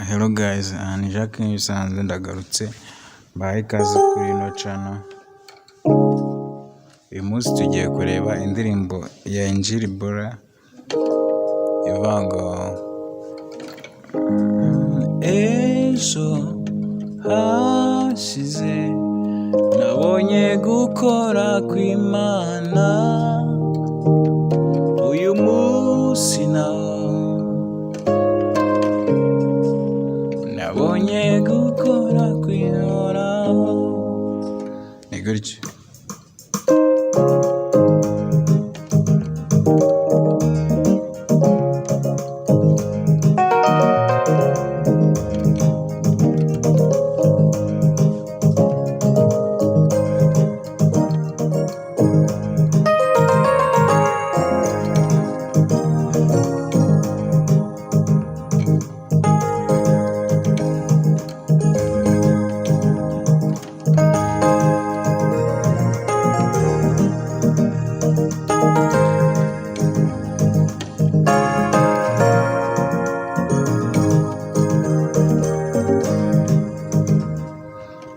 Hello guys, ni Jacques nk'ibisanzwe ndagarutse mbahaye ikaze kuri ino channel. Uyu munsi tugiye kureba indirimbo ya Injili Bora ivuga ngo ejo hashize nabonye gukora kw'Imana, uyu munsi nawo nabonye gukora kw'ihoraho. Ni gutyo.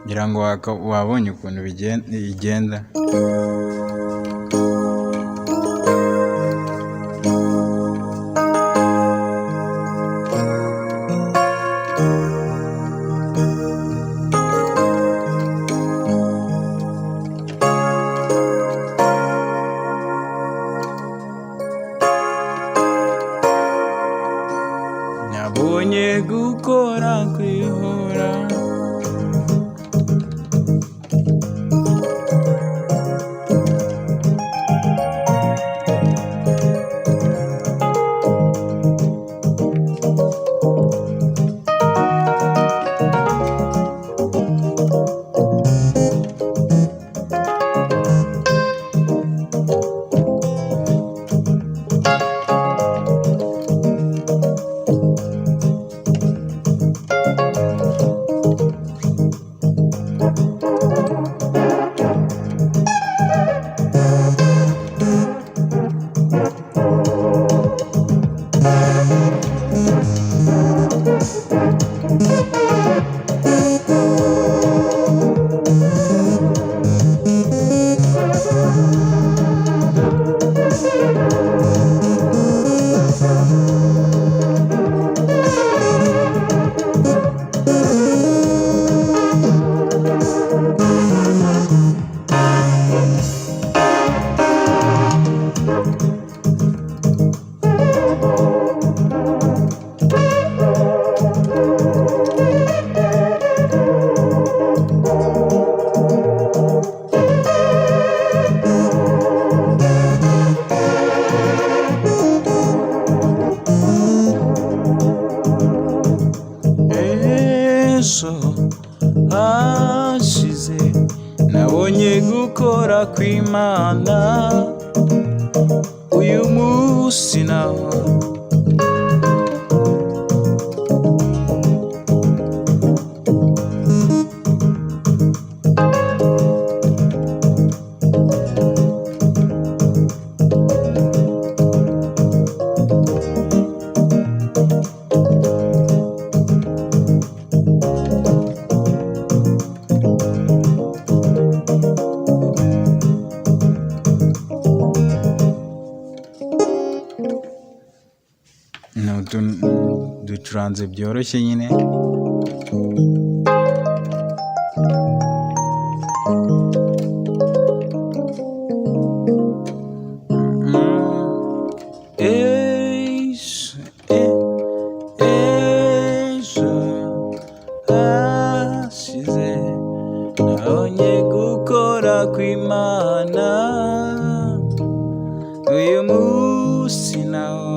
Ngira ngo wabonye ukuntu bigenda. Nabonye gukora kw'Ihoraho. Ejo hashize nabonye gukora kw'Imana, uyu munsi nawo ducuranze byoroshye nyine. Ejo hashize nabonye gukora kw'Imana, uyu munsi nawo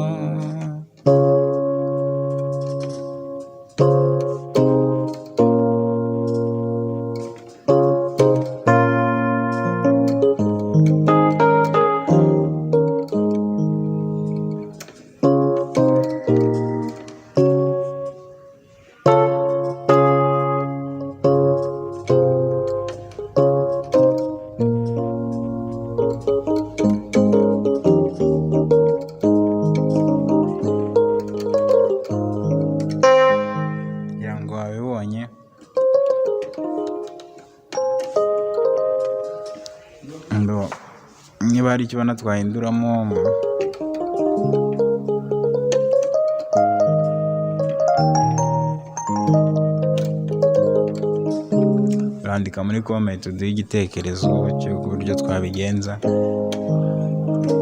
mwabibonye. Niba hari icyo ubona twahinduramo urandika muri comment uduhe igitekerezo cy'uburyo twabigenza.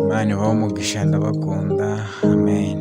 Imana ibahe umugisha, ndabakunda, amen.